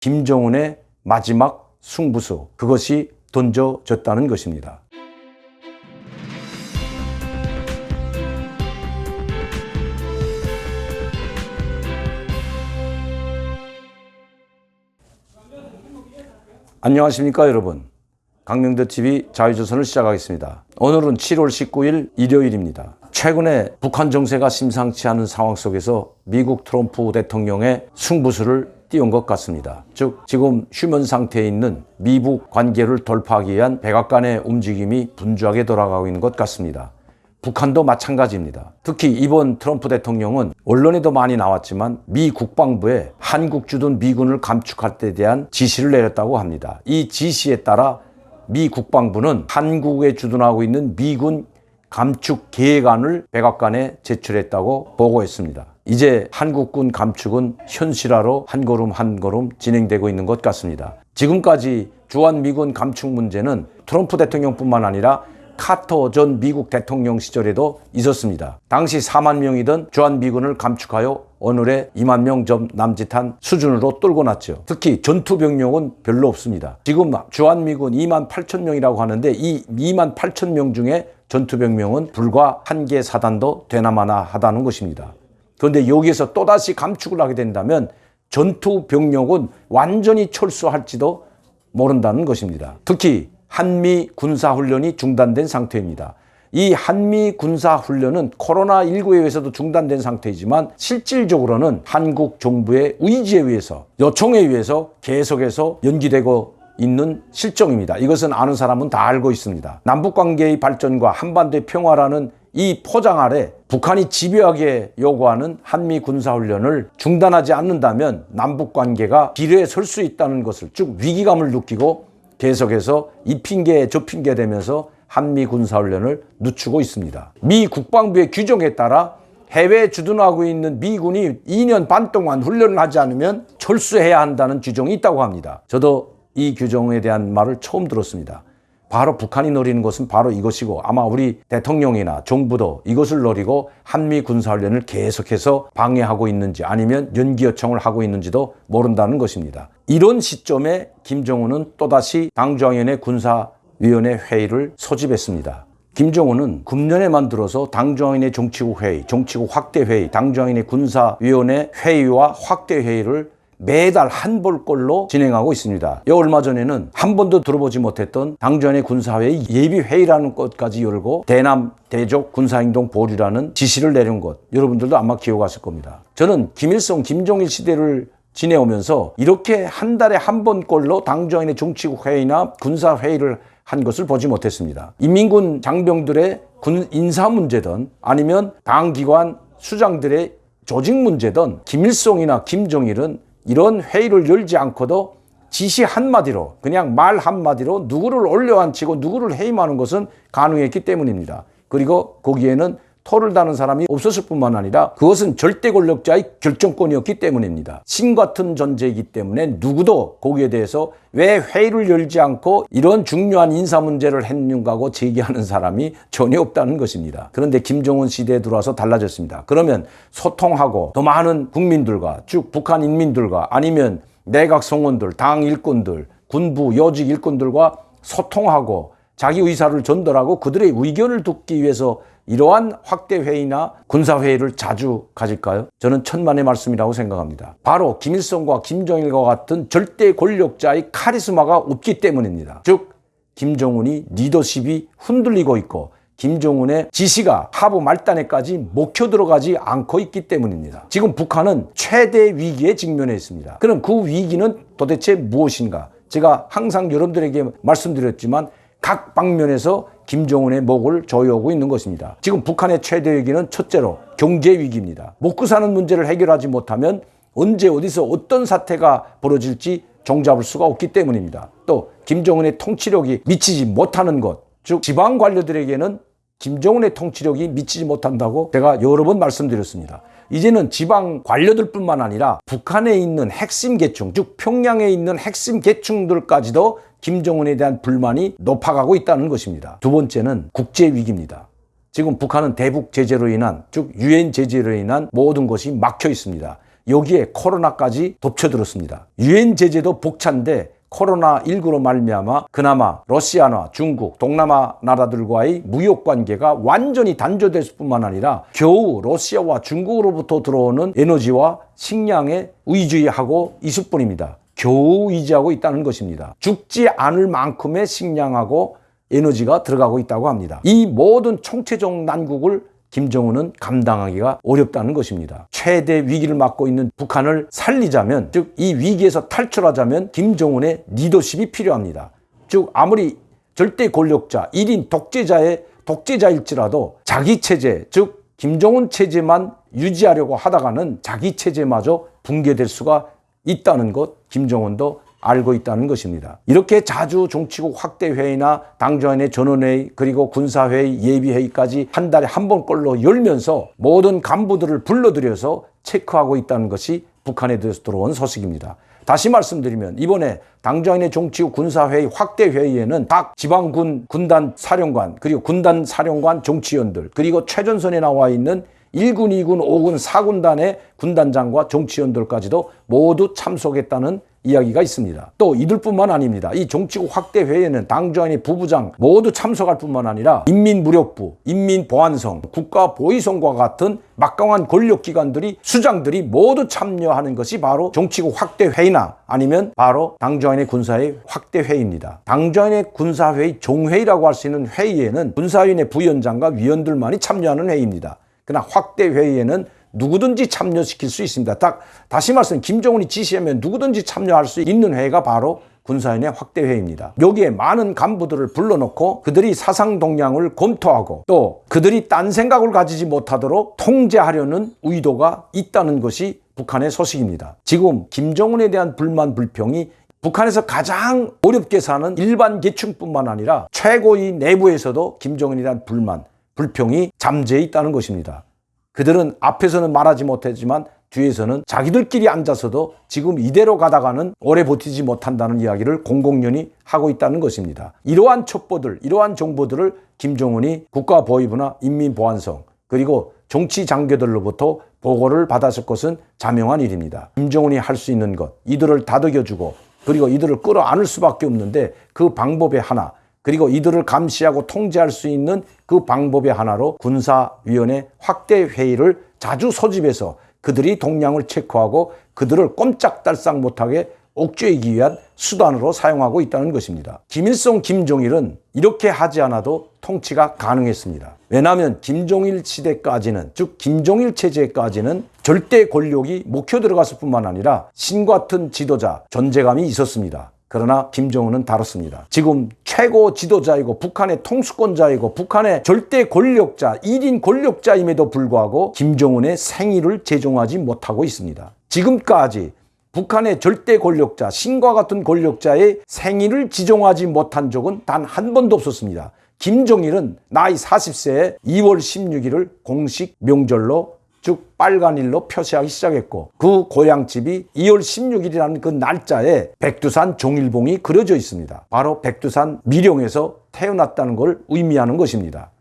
김정은의 마지막 승부수, 그것이 던져졌다는 것입니다. 안녕하십니까 여러분. 강명대TV 자유조선을 시작하겠습니다. 오늘은 7월 19일 일요일입니다. 최근에 북한 정세가 심상치 않은 상황 속에서 미국 트럼프 대통령의 승부수를 띄운 것 같습니다. 즉 지금 휴면 상태에 있는 미북 관계를 돌파하기 위한 백악관의 움직임이 분주하게 돌아가고 있는 것 같습니다. 북한도 마찬가지입니다. 특히 이번 트럼프 대통령은 언론에도 많이 나왔지만 미 국방부에 한국 주둔 미군을 감축할 때 대한 지시를 내렸다고 합니다. 이 지시에 따라 미 국방부는 한국에 주둔하고 있는 미군 감축 계획안을 백악관에 제출했다고 보고했습니다. 이제 한국군 감축은 현실화로 한 걸음 한 걸음 진행되고 있는 것 같습니다. 지금까지 주한미군 감축 문제는 트럼프 대통령뿐만 아니라 카터 전 미국 대통령 시절에도 있었습니다. 당시 4만 명이던 주한미군을 감축하여 오늘의 2만 명 좀 남짓한 수준으로 끌고 났죠. 특히 전투병력은 별로 없습니다. 지금 주한미군 2만 8천 명이라고 하는데 이 2만 8천 명 중에 전투병력은 불과 한 개 사단도 되나마나 하다는 것입니다. 그런데 여기에서 또다시 감축을 하게 된다면 전투병력은 완전히 철수할지도 모른다는 것입니다. 특히 한미 군사훈련이 중단된 상태입니다. 이 한미 군사훈련은 코로나19에 의해서도 중단된 상태이지만 실질적으로는 한국 정부의 의지에 의해서, 요청에 의해서 계속해서 연기되고 있는 실정입니다. 이것은 아는 사람은 다 알고 있습니다. 남북관계의 발전과 한반도의 평화라는 이 포장 아래 북한이 집요하게 요구하는 한미 군사훈련을 중단하지 않는다면 남북관계가 기로에 설 수 있다는 것을, 즉 위기감을 느끼고 계속해서 이 핑계 저 핑계 되면서 한미 군사훈련을 늦추고 있습니다. 미 국방부의 규정에 따라 해외에 주둔하고 있는 미군이 2년 반 동안 훈련을 하지 않으면 철수해야 한다는 규정이 있다고 합니다. 저도 이 규정에 대한 말을 처음 들었습니다. 바로 북한이 노리는 것은 바로 이것이고, 아마 우리 대통령이나 정부도 이것을 노리고 한미 군사훈련을 계속해서 방해하고 있는지 아니면 연기 요청을 하고 있는지도 모른다는 것입니다. 이런 시점에 김정은은 또다시 당중앙위원회 군사위원회 회의를 소집했습니다. 김정은은 금년에 만들어서 당중앙위원회 정치국 회의, 정치국 확대 회의, 당중앙위원회 군사위원회 회의와 확대 회의를 매달 한 볼꼴로 진행하고 있습니다. 얼마 전에는 한 번도 들어보지 못했던 당중앙위원회 군사회의 예비회의라는 것까지 열고 대남 대적 군사행동 보류라는 지시를 내린 것, 여러분들도 아마 기억하실 겁니다. 저는 김일성, 김정일 시대를 지내오면서 이렇게 한 달에 한 번꼴로 당중앙위원회 정치국 회의나 군사회의를 한 것을 보지 못했습니다. 인민군 장병들의 군 인사 문제든 아니면 당기관 수장들의 조직 문제든 김일성이나 김정일은 이런 회의를 열지 않고도 지시 한마디로, 그냥 말 한마디로 누구를 올려앉히고 누구를 해임하는 것은 가능했기 때문입니다. 그리고 거기에는 토를 다는 사람이 없었을 뿐만 아니라 그것은 절대 권력자의 결정권이었기 때문입니다. 신 같은 존재이기 때문에 누구도 거기에 대해서 왜 회의를 열지 않고 이런 중요한 인사 문제를 했는가고 제기하는 사람이 전혀 없다는 것입니다. 그런데 김정은 시대에 들어와서 달라졌습니다. 그러면 소통하고 더 많은 국민들과, 즉 북한 인민들과 아니면 내각 성원들, 당 일꾼들, 군부 요직 일꾼들과 소통하고 자기 의사를 전달하고 그들의 의견을 듣기 위해서 이러한 확대회의나 군사회의를 자주 가질까요? 저는 천만의 말씀이라고 생각합니다. 바로 김일성과 김정일과 같은 절대 권력자의 카리스마가 없기 때문입니다. 즉 김정은이 리더십이 흔들리고 있고 김정은의 지시가 하부 말단에까지 먹혀 들어가지 않고 있기 때문입니다. 지금 북한은 최대 위기에 직면해 있습니다. 그럼 그 위기는 도대체 무엇인가? 제가 항상 여러분들에게 말씀드렸지만 각 방면에서 김정은의 목을 조여오고 있는 것입니다. 지금 북한의 최대 위기는 첫째로 경제 위기입니다. 먹고 사는 문제를 해결하지 못하면 언제 어디서 어떤 사태가 벌어질지 종잡을 수가 없기 때문입니다. 또 김정은의 통치력이 미치지 못하는 것, 즉 지방 관료들에게는 김정은의 통치력이 미치지 못한다고 제가 여러 번 말씀드렸습니다. 이제는 지방 관료들뿐만 아니라 북한에 있는 핵심 계층, 즉 평양에 있는 핵심 계층들까지도 김정은에 대한 불만이 높아가고 있다는 것입니다. 두 번째는 국제 위기입니다. 지금 북한은 대북 제재로 인한, 즉 유엔 제재로 인한 모든 것이 막혀 있습니다. 여기에 코로나까지 덮쳐들었습니다. 유엔 제재도 벅찬데 코로나19로 말미암아 그나마 러시아나 중국, 동남아 나라들과의 무역 관계가 완전히 단절됐을 뿐만 아니라 겨우 러시아와 중국으로부터 들어오는 에너지와 식량에 의지하고 있을 뿐입니다. 겨우 의지하고 있다는 것입니다. 죽지 않을 만큼의 식량하고 에너지가 들어가고 있다고 합니다. 이 모든 총체적 난국을 김정은은 감당하기가 어렵다는 것입니다. 최대 위기를 맞고 있는 북한을 살리자면, 즉 이 위기에서 탈출하자면 김정은의 리더십이 필요합니다. 즉 아무리 절대 권력자, 1인 독재자일지라도 자기 체제, 즉 김정은 체제만 유지하려고 하다가는 자기 체제마저 붕괴될 수가 있다는 것, 김정은도 알고 있다는 것입니다. 이렇게 자주 정치국 확대회의나 당정의 전원회의 그리고 군사회의 예비회의까지 한 달에 한 번꼴로 열면서 모든 간부들을 불러들여서 체크하고 있다는 것이 북한에 대해서 들어온 소식입니다. 다시 말씀드리면 이번에 당정의 정치국 군사회의 확대회의에는 각 지방군 군단 사령관 그리고 군단 사령관 정치위원들 그리고 최전선에 나와 있는 1군, 2군, 5군, 4군단의 군단장과 정치위원들까지도 모두 참석했다는 이야기가 있습니다. 또 이들뿐만 아닙니다. 이 정치국 확대회의에는 당정의 부부장 모두 참석할 뿐만 아니라 인민무력부, 인민보안성, 국가보위성과 같은 막강한 권력기관들이 수장들이 모두 참여하는 것이 바로 정치국 확대회의나 아니면 바로 당정의 군사회의 확대회의입니다. 당정의 군사회의 종회의라고 할 수 있는 회의에는 군사위원회 부위원장과 위원들만이 참여하는 회의입니다. 그러나 확대회의에는 누구든지 참여시킬 수 있습니다. 다시 말씀, 김정은이 지시하면 누구든지 참여할 수 있는 회의가 바로 군사위원회 확대회의입니다. 여기에 많은 간부들을 불러놓고 그들이 사상 동향을 검토하고 또 그들이 딴 생각을 가지지 못하도록 통제하려는 의도가 있다는 것이 북한의 소식입니다. 지금 김정은에 대한 불만, 불평이 북한에서 가장 어렵게 사는 일반 계층뿐만 아니라 최고위 내부에서도 김정은에 대한 불만, 불평이 잠재해 있다는 것입니다. 그들은 앞에서는 말하지 못했지만 뒤에서는 자기들끼리 앉아서도 지금 이대로 가다가는 오래 버티지 못한다는 이야기를 공공연히 하고 있다는 것입니다. 이러한 첩보들, 이러한 정보들을 김정은이 국가보위부나 인민보안성 그리고 정치 장교들로부터 보고를 받았을 것은 자명한 일입니다. 김정은이 할 수 있는 것, 이들을 다독여주고 그리고 이들을 끌어안을 수밖에 없는데 그 방법의 하나, 그리고 이들을 감시하고 통제할 수 있는 그 방법의 하나로 군사위원회 확대회의를 자주 소집해서 그들이 동향을 체크하고 그들을 꼼짝달싹 못하게 옥죄이기 위한 수단으로 사용하고 있다는 것입니다. 김일성, 김정일은 이렇게 하지 않아도 통치가 가능했습니다. 왜냐하면 김정일 시대까지는, 즉 김정일 체제까지는 절대 권력이 묵혀 들어갔을 뿐만 아니라 신 같은 지도자, 존재감이 있었습니다. 그러나 김정은은 다릅니다. 지금 최고 지도자이고 북한의 통수권자이고 북한의 절대 권력자, 1인 권력자임에도 불구하고 김정은의 생일을 제정하지 못하고 있습니다. 지금까지 북한의 절대 권력자, 신과 같은 권력자의 생일을 지정하지 못한 적은 단 한 번도 없었습니다. 김정일은 나이 40세에 2월 16일을 공식 명절로 즉 빨간일로 표시하기 시작했고 그 고향집이 2월 16일이라는 그 날짜에 백두산 종일봉이 그려져 있습니다. 바로 백두산 미령에서 태어났다는 걸 의미하는 것입니다.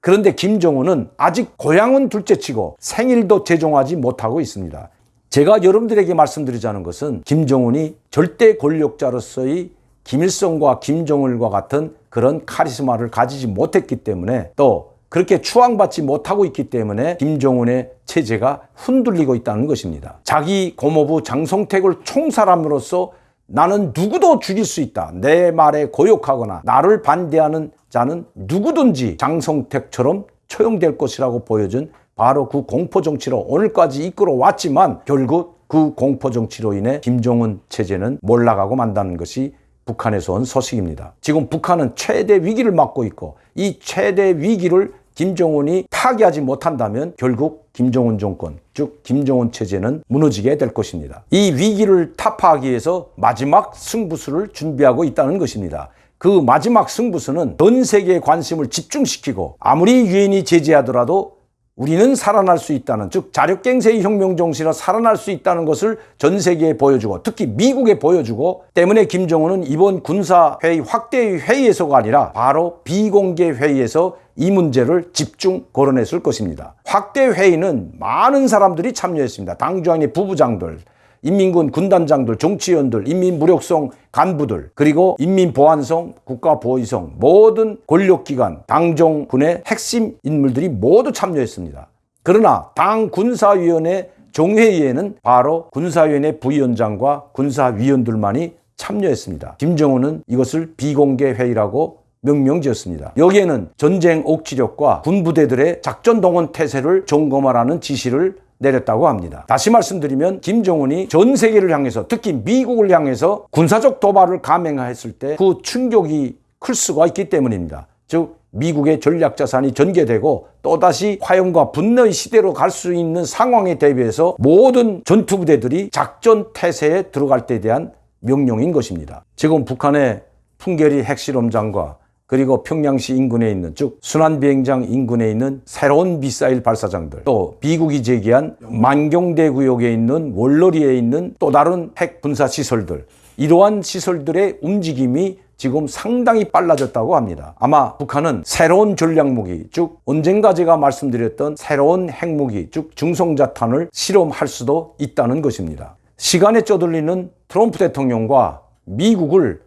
그런데 김정은은 아직 고향은 둘째치고 생일도 제정하지 못하고 있습니다. 제가 여러분들에게 말씀드리자는 것은 김정은이 절대 권력자로서의 김일성과 김정일과 같은 그런 카리스마를 가지지 못했기 때문에 또 그렇게 추앙받지 못하고 있기 때문에 김정은의 체제가 흔들리고 있다는 것입니다. 자기 고모부 장성택을 총살함으로써 나는 누구도 죽일 수 있다. 내 말에 고욕하거나 나를 반대하는 자는 누구든지 장성택처럼 처형될 것이라고 보여준 바로 그 공포정치로 오늘까지 이끌어왔지만 결국 그 공포정치로 인해 김정은 체제는 몰락하고 만다는 것이 북한에서 온 소식입니다. 지금 북한은 최대 위기를 맞고 있고 이 최대 위기를 김정은이 타개하지 못한다면 결국 김정은 정권, 즉 김정은 체제는 무너지게 될 것입니다. 이 위기를 타파하기 위해서 마지막 승부수를 준비하고 있다는 것입니다. 그 마지막 승부수는 전 세계의 관심을 집중시키고 아무리 유엔이 제재하더라도 우리는 살아날 수 있다는, 즉 자력갱생의 혁명 정신으로 살아날 수 있다는 것을 전 세계에 보여주고 특히 미국에 보여주고, 때문에 김정은은 이번 군사회의 확대 회의에서가 아니라 바로 비공개 회의에서 이 문제를 집중 거론했을 것입니다. 확대 회의는 많은 사람들이 참여했습니다. 당주장의 부부장들, 인민군 군단장들, 정치위원들, 인민무력성 간부들, 그리고 인민보안성, 국가보위성, 모든 권력기관, 당정군의 핵심 인물들이 모두 참여했습니다. 그러나 당 군사위원회 정회의에는 바로 군사위원회 부위원장과 군사위원들만이 참여했습니다. 김정은은 이것을 비공개 회의라고 명명지었습니다. 여기에는 전쟁 억지력과 군부대들의 작전동원 태세를 점검하라는 지시를 내렸다고 합니다. 다시 말씀드리면 김정은이 전 세계를 향해서, 특히 미국을 향해서 군사적 도발을 감행했을 때 그 충격이 클 수가 있기 때문입니다. 즉 미국의 전략자산이 전개되고 또다시 화염과 분노의 시대로 갈 수 있는 상황에 대비해서 모든 전투부대들이 작전 태세에 들어갈 때에 대한 명령인 것입니다. 지금 북한의 풍계리 핵실험장과 그리고 평양시 인근에 있는, 즉 순환비행장 인근에 있는 새로운 미사일 발사장들, 또 미국이 제기한 만경대 구역에 있는 월러리에 있는 또 다른 핵 분사 시설들, 이러한 시설들의 움직임이 지금 상당히 빨라졌다고 합니다. 아마 북한은 새로운 전략무기, 즉 언젠가 제가 말씀드렸던 새로운 핵무기, 즉 중성자탄을 실험할 수도 있다는 것입니다. 시간에 쪼들리는 트럼프 대통령과 미국을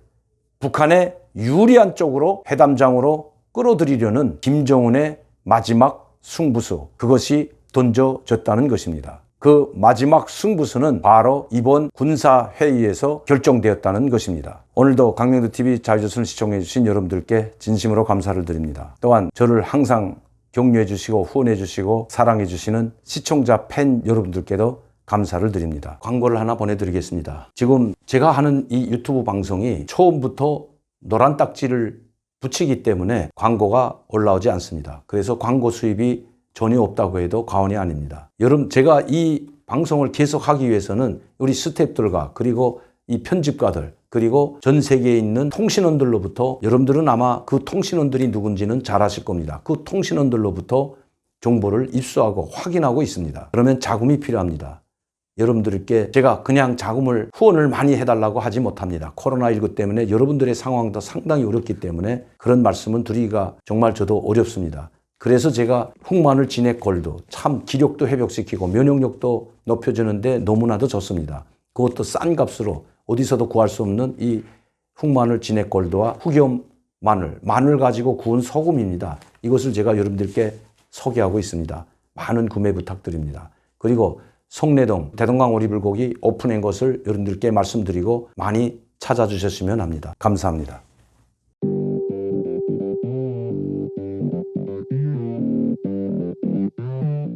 북한의 유리한 쪽으로 회담장으로 끌어들이려는 김정은의 마지막 승부수, 그것이 던져졌다는 것입니다. 그 마지막 승부수는 바로 이번 군사회의에서 결정되었다는 것입니다. 오늘도 강명도TV 자유조선을 시청해 주신 여러분들께 진심으로 감사를 드립니다. 또한 저를 항상 격려해 주시고 후원해 주시고 사랑해 주시는 시청자 팬 여러분들께도 감사를 드립니다. 광고를 하나 보내드리겠습니다. 지금 제가 하는 이 유튜브 방송이 처음부터 노란 딱지를 붙이기 때문에 광고가 올라오지 않습니다. 그래서 광고 수입이 전혀 없다고 해도 과언이 아닙니다. 여러분, 제가 이 방송을 계속하기 위해서는 우리 스태프들과 그리고 이 편집가들 그리고 전 세계에 있는 통신원들로부터, 여러분들은 아마 그 통신원들이 누군지는 잘 아실 겁니다. 그 통신원들로부터 정보를 입수하고 확인하고 있습니다. 그러면 자금이 필요합니다. 여러분들께 제가 그냥 자금을 후원을 많이 해달라고 하지 못합니다. 코로나19 때문에 여러분들의 상황도 상당히 어렵기 때문에 그런 말씀은 드리기가 정말 저도 어렵습니다. 그래서 제가 흑마늘 진액골드, 참 기력도 회복시키고 면역력도 높여주는데 너무나도 좋습니다. 그것도 싼 값으로 어디서도 구할 수 없는 이 흑마늘 진액골드와 흑염 마늘 가지고 구운 소금입니다. 이것을 제가 여러분들께 소개하고 있습니다. 많은 구매 부탁드립니다. 그리고 송내동 대동강 오리불고기 오픈한 것을 여러분들께 말씀드리고 많이 찾아주셨으면 합니다. 감사합니다.